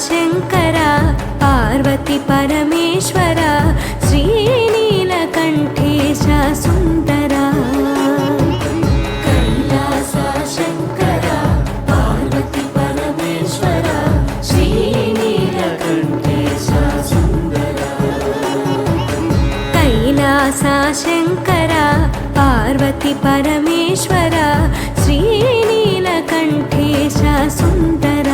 శంకర పార్వతి పరమేశ్వర శ్రీనీలకంఠేశ సుందర కైలాస శంకర పార్వతి పరమేశ్వర శ్రీనీలకంఠేశ సుందర కైలాస శంకర పార్వతి పరమేశ్వర శ్రీనీలకంఠేశ సుందర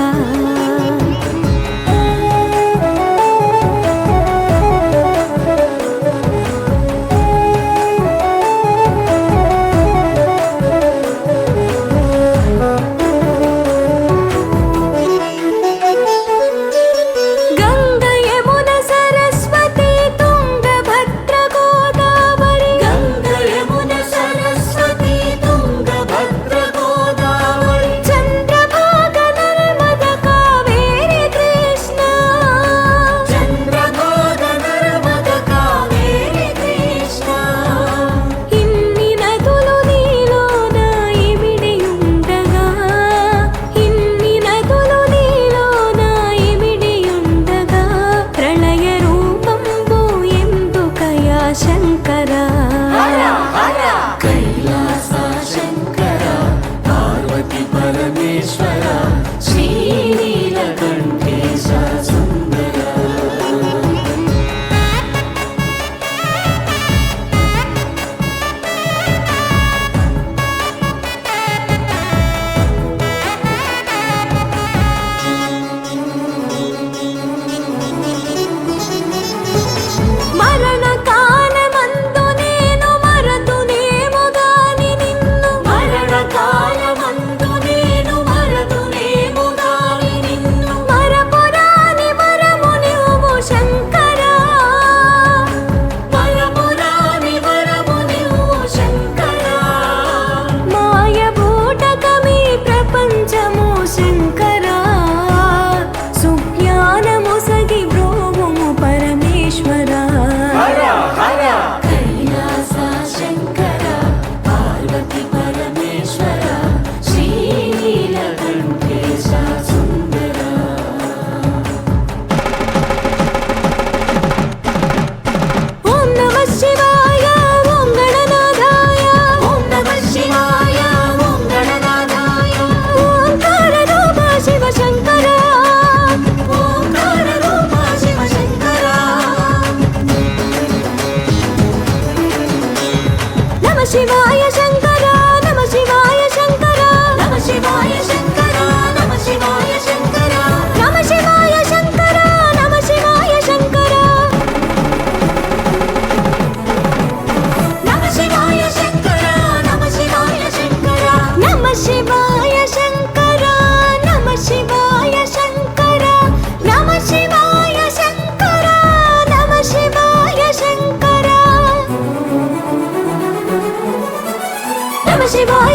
శివాయ శంకర నమ శివాయ శంకర నమ శివాయ శంకర నమ శివాయ శంకర నమ శివాయ శంకర నమ శివాయ శంకర నమ శివాయ శంకర నమ శివాయ శంకర నమ శివాయ శంకర నమ శివాయ శంకర నమ శివాయ శంకర నమ శివాయ శంకర నమ శివాయ